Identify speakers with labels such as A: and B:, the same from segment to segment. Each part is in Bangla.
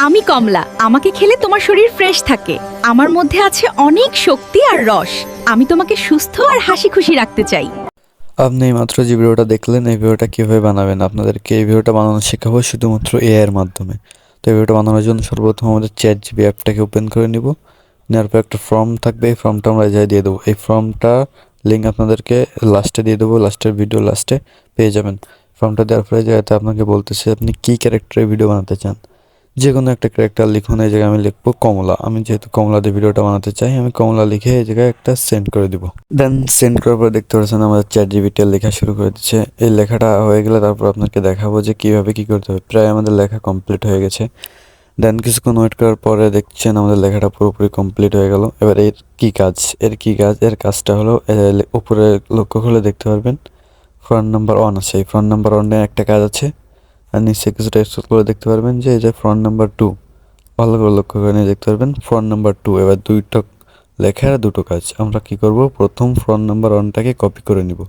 A: আমি কমলা, আমাকে খেলে তোমার শরীর ফ্রেশ থাকে। আমার মধ্যে আছে অনেক শক্তি আর রস। আমি তোমাকে সুস্থ আর হাসি খুশি রাখতে চাই।
B: আপনি এইমাত্র যে ভিডিওটা দেখলেন, এই ভিডিওটা কীভাবে বানাবেন, আপনাদেরকে এই ভিডিওটা বানানো শেখাবো শুধুমাত্র এআই এর মাধ্যমে। তো এই ভিডিওটা বানানোর জন্য সর্বপ্রথম আমাদের চ্যাট জিপি অ্যাপটাকে ওপেন করে নিব। নেওয়ার পর একটা ফর্ম থাকবে, এই ফর্মটা আমরা যাই দিয়ে দেবো। এই ফর্মটা লিঙ্ক আপনাদেরকে লাস্টে দিয়ে দেবো, লাস্টের ভিডিও লাস্টে পেয়ে যাবেন। ফর্মটা দেওয়ার পরে জায়গাতে আপনাকে বলতেছে আপনি কী ক্যারেক্টারের ভিডিও বানাতে চান। যে কোনো একটা ক্যারেক্টার লিখুন। এই জায়গায় আমি লিখবো কমলা। আমি যেহেতু কমলা দিয়ে ভিডিওটা বানাতে চাই, আমি কমলা লিখে এই জায়গায় একটা সেন্ড করে দিব। দেন সেন্ড করার পর দেখতে পাচ্ছেন আমাদের চ্যাট জিপিটি লেখা শুরু করে দিচ্ছে। এই লেখাটা হয়ে গেলে তারপর আপনাকে দেখাবো যে কীভাবে কী করতে হবে। প্রায় আমাদের লেখা কমপ্লিট হয়ে গেছে। দেন কিছুক্ষণ ওয়েট করার পরে দেখছেন আমাদের লেখাটা পুরোপুরি কমপ্লিট হয়ে গেল। এবার এর কী কাজ, এর কাজটা হলো উপরে লক্ষ্য করলে দেখতে পারবেন ফ্রন্ট নাম্বার 1 আছে। এই ফ্রন্ট নাম্বার 1 এর একটা কাজ আছে। আর নিচে কিছুটা স্ক্রল করে দেখতে পারবেন যে এই যে ফ্রন্ট নাম্বার 2, ভালো করে লক্ষ্য করে নিয়ে দেখতে পারবেন ফ্রন্ট নাম্বার 2। এবার দুইটা লেখার দুটো কাজ। আমরা কি করব, প্রথম ফ্রন্ট নাম্বার 1টাকে কপি করে নিব।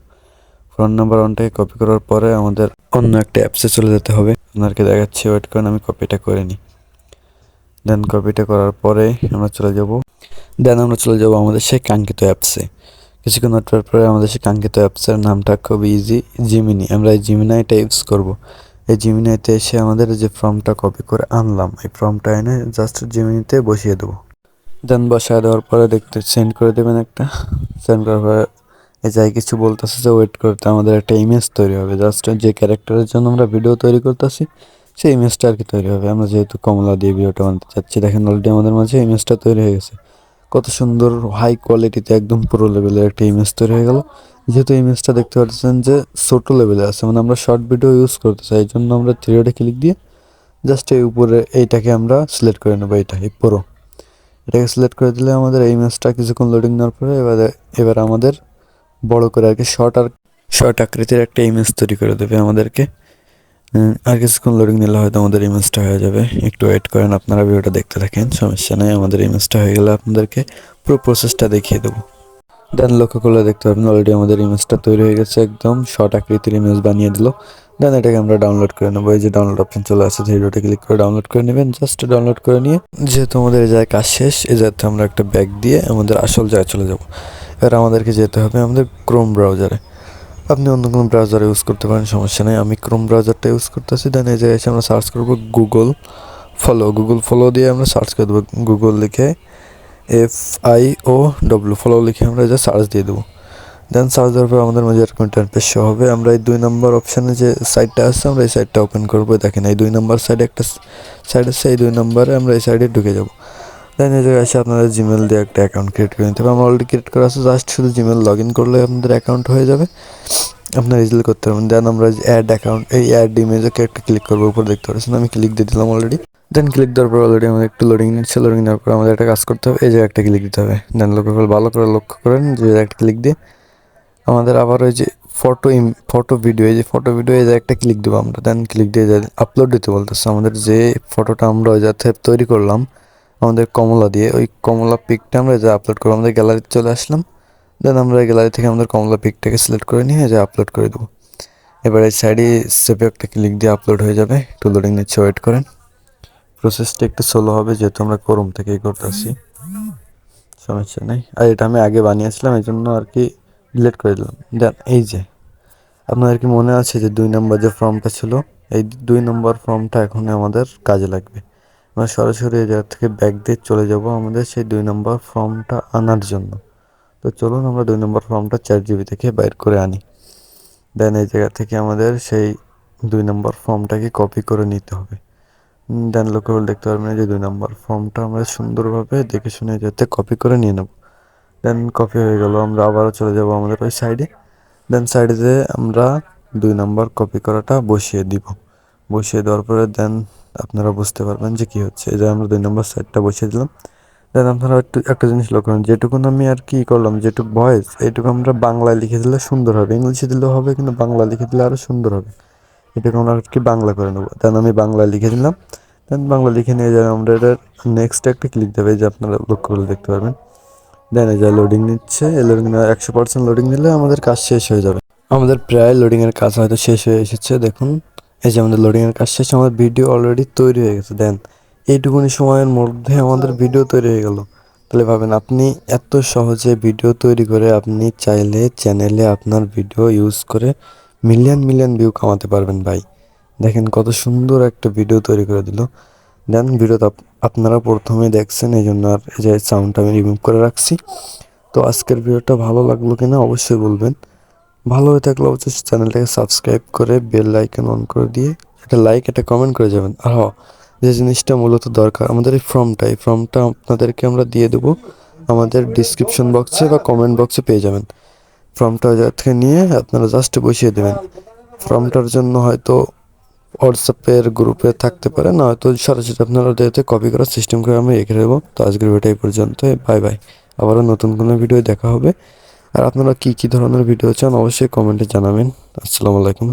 B: ফ্রন্ট নাম্বার 1টাকে কপি করার পরে আমাদের অন্য একটা অ্যাপসে চলে যেতে হবে। আপনাদেরকে দেখাচ্ছি, ওয়েট করেন, আমি কপিটা করে নিই। দেন কপিটা করার পরে আমরা চলে যাব আমাদের সেই কাঙ্ক্ষিত অ্যাপসে। কিছুক্ষণ ওয়েট করার পরে আমাদের সেই কাঙ্ক্ষিত অ্যাপসের নামটা খুব ইজি, জিমিনি। আমরা এই জিমিনাইটা ইউজ করব। এই জিমিনাইতে এসে আমাদের যে ফর্মটা কপি করে আনলাম, এই ফর্মটা এনে জাস্ট জিমিনিতে বসিয়ে দেবো। দেন বসায় দেওয়ার পরে দেখতে সেন্ড করে দেবেন একটা। সেন্ড করার পরে এই যাই কিছু বলতেছে যে ওয়েট করতে, আমাদের একটা ইমেজ তৈরি হবে। জাস্ট যে ক্যারেক্টারের জন্য আমরা ভিডিও তৈরি করতেছি সেই ইমেজটা আর কি তৈরি হবে। আমরা যেহেতু কমলা দিয়ে ভিডিওটা বানাতে চাচ্ছি, দেখেন অলরেডি আমাদের মাঝে ইমেজটা তৈরি হয়ে গেছে। কত সুন্দর হাই কোয়ালিটিতে একদম পুরো লেভেলের একটা ইমেজ তৈরি হয়ে গেল। যেহেতু ইমেজটা দেখতে পাচ্ছেন যে ছোট লেভেলে আছে, মানে আমরা শর্ট ভিডিও ইউজ করতে চাই, এই জন্য আমরা থ্রিডে ক্লিক দিয়ে জাস্ট এই উপরে এইটাকে আমরা সিলেক্ট করে নেবো। এই পুরো এটাকে সিলেক্ট করে দিলে আমাদের এই ইমেজটা কিছুক্ষণ লোডিং নেওয়ার পরে এবার আমাদের বড় করে আর কি শর্ট আকৃতির একটা ইমেজ তৈরি করে দেবে আমাদেরকে। আর কিছুক্ষণ লোডিং নিলে হয়তো আমাদের ইমেজটা হয়ে যাবে। একটু ওয়েট করেন, আপনারা ভিডিওটা দেখতে থাকেন, সমস্যা নেই। আমাদের ইমেজটা হয়ে গেলে আপনাদেরকে পুরো প্রসেসটা দেখিয়ে দেবো। দেন লক্ষ্য করলে দেখতে পাবেন অলরেডি আমাদের ইমেজটা তৈরি হয়ে গেছে, একদম শর্ট আকৃতির ইমেজ বানিয়ে দিল। দেন এটাকে আমরা ডাউনলোড করে নেবো। এই যে ডাউনলোড অপশন চলে আসছে, ভিডিওটা ক্লিক করে ডাউনলোড করে নেবেন। জাস্ট ডাউনলোড করে নিয়ে যেহেতু আমাদের এই জায়গায় কাজ শেষ, এই জায়গাতে আমরা একটা ব্যাক দিয়ে আমাদের আসল জায়গায় চলে যাব। এবার আমাদেরকে যেতে হবে আমাদের ক্রোম ব্রাউজারে। আপনি অন্য কোনো ব্রাউজার ইউজ করতে পারেন, সমস্যা নেই। আমি ক্রোম ব্রাউজারটা ইউজ করতেছি। দেন এই জায়গায় এসে আমরা সার্চ করবো গুগল ফলো দিয়ে আমরা সার্চ করে দেবো। গুগল লিখে FIOW ফলো লিখে আমরা যা সার্চ দিয়ে দেবো। দেন সার্চ দেওয়ার পর আমাদের মাঝে এরকম ইন্টারফেস শো হবে। আমরা এই 2 নম্বর অপশানে যে সাইটটা আছে, আমরা এই সাইটটা ওপেন করবো। দেখেন এই 2 নম্বর সাইডে একটা সাইড আছে, এই 2 নম্বরে আমরা এই সাইডে ঢুকে যাবো। দেন এই জায়গায় এসে আপনাদের জিমেল দিয়ে একটা অ্যাকাউন্ট ক্রিয়েট করে নিতে হবে। আমরা অলরেডি ক্রিয়েট করা আছে, জাস্ট শুধু জিমেল লগ ইন করলে আপনাদের অ্যাকাউন্ট হয়ে যাবে, আপনারা ইজিলি করতে পারবেন। দেন আমরা অ্যাড অ্যাকাউন্ট, এই অ্যাড ইমেজকে একটা ক্লিক করবো, উপর দেখতে পাচ্ছেন আমি ক্লিক দিয়ে দিলাম অলরেডি। দেন ক্লিক দেওয়ার পর অলরেডি আমাদের একটু লোডিং নিচ্ছে। লোডিং দেওয়ার পর আমাদের একটা কাজ করতে হবে, এই জায়গায় একটা ক্লিক দিতে হবে। দেন ভালো করে লক্ষ্য করেন যে একটা ক্লিক দিয়ে আমাদের আবার ওই যে ফটো ভিডিও, এই যে ফটো ভিডিও এই যে একটা ক্লিক দেবো আমরা। দেন ক্লিক দিয়ে আপলোড দিতে বলতেছে। আমাদের যে ফটোটা আমরা ওই যাতে তৈরি করলাম আমাদের কমলা দিয়ে, ওই কমলা পিকটা আমরা যে আপলোড করবো, আমাদের গ্যালারিতে চলে আসলাম। দেন আমরা এই গ্যালারি থেকে আমাদের কমলা পিকটাকে সিলেক্ট করে নিয়ে যে আপলোড করে দেবো। এবার এই সাইডে সেভে একটা ক্লিক দিয়ে আপলোড হয়ে যাবে। একটু লোডিং নিচ্ছে, ওয়েট করেন। প্রসেসটা একটু স্লো হবে যেহেতু আমরা ক্রোম থেকেই করতেছি, সমস্যা নেই। আর এটা আমি আগে বানিয়েছিলাম, এই জন্য আর কি ডিলিট করে দিলাম। দেন এই যে আপনাদের কি মনে আছে যে 2 নম্বর যে ফর্মটা ছিল, এই 2 নম্বর ফর্মটা এখন আমাদের কাজে লাগবে। আমরা সরাসরি এই জায়গা থেকে ব্যাক দিয়ে চলে যাব আমাদের সেই 2 নম্বর ফর্মটা আনার জন্য। তো চলুন আমরা 2 নম্বর ফর্মটা চ্যাট জিপি থেকে বাইর করে আনি। দেন এই জায়গা থেকে আমাদের সেই 2 নম্বর ফর্মটাকে কপি করে নিতে হবে। দেন লক্ষ্য করে দেখতে পারবেন যে 2 নম্বর ফর্মটা আমরা সুন্দরভাবে দেখে শুনে যাতে কপি করে নিয়ে নেব। দেন কপি হয়ে গেল, আমরা আবারও চলে যাব আমাদের ওই সাইডে। দেন সাইডে যেয়ে আমরা 2 নম্বর কপি করাটা বসিয়ে দিব। বসিয়ে দেওয়ার পরে দেন আপনারা বুঝতে পারবেন যে কী হচ্ছে। এই যে আমরা 2 নম্বর সাইডটা বসিয়ে দিলাম। দেন আপনারা একটা জিনিস লক্ষ্য করেন, যেটুকুন আমি আর কি করলাম, যেটুকু ভয়েস এইটুকু আমরা বাংলায় লিখে দিলে সুন্দর হবে, ইংলিশে দিলেও হবে, কিন্তু বাংলা লিখে দিলে আরও সুন্দর হবে। এটাকে আমরা আর কি বাংলা করে নেবো। দেন আমি বাংলা লিখে দিলাম। দেন বাংলা লিখে নিয়ে যাই আমরা এটার নেক্সট একটা ক্লিক দেবে, যে আপনারা লক্ষ্য করে দেখতে পারবেন। দেন এই যে লোডিং নিচ্ছে, এই লোডিং 100% লোডিং নিলে আমাদের কাজ শেষ হয়ে যাবে। আমাদের প্রায় লোডিংয়ের কাজ হয়তো শেষ হয়ে এসেছে। দেখুন এই যে আমাদের লোডিংয়ের কাজ শেষ, আমাদের ভিডিও অলরেডি তৈরি হয়ে গেছে। দেন এইটুকুনি সময়ের মধ্যে আমাদের ভিডিও তৈরি হয়ে গেল। তাহলে ভাবেন আপনি এত সহজে ভিডিও তৈরি করে আপনি চাইলে চ্যানেলে আপনার ভিডিও ইউজ করে মিলিয়ন মিলিয়ন ভিউ কামাতে পারবেন ভাই। দেখেন কত সুন্দর একটা ভিডিও তৈরি করে দিল। দেন ভিডিওটা আপনারা প্রথমে দেখছেন, এই জন্য আর এই যে সাউন্ডটা আমি রিমুভ করে রাখছি। তো আজকের ভিডিওটা ভালো লাগলো কিনা অবশ্যই বলবেন। ভালো হয়ে থাকলে অবশ্যই চ্যানেলটাকে সাবস্ক্রাইব করে বেল আইকন অন করে দিয়ে একটা লাইক একটা কমেন্ট করে যাবেন। আর যে জিনিসটা মূলত দরকার আমাদের এই ফর্মটা আপনাদেরকে আমরা দিয়ে দেবো আমাদের ডিসক্রিপশন বক্সে বা কমেন্ট বক্সে পেয়ে যাবেন। ফর্মটা জায়গা থেকে নিয়ে আপনারা জাস্ট বসিয়ে দেবেন। ফর্মটার জন্য হয়তো হোয়াটসঅ্যাপের গ্রুপে থাকতে পারে, না হয়তো সরাসরি আপনারা ওদেরতে কপি করার সিস্টেম করে আমি রেখে দেবো। তো আজকের ভিডিওটা এই পর্যন্ত, বাই বাই। আবারও নতুন কোনো ভিডিও দেখা হবে। আর আপনারা কী কী ধরনের ভিডিও চান অবশ্যই কমেন্টে জানাবেন। আসসালামু আলাইকুম।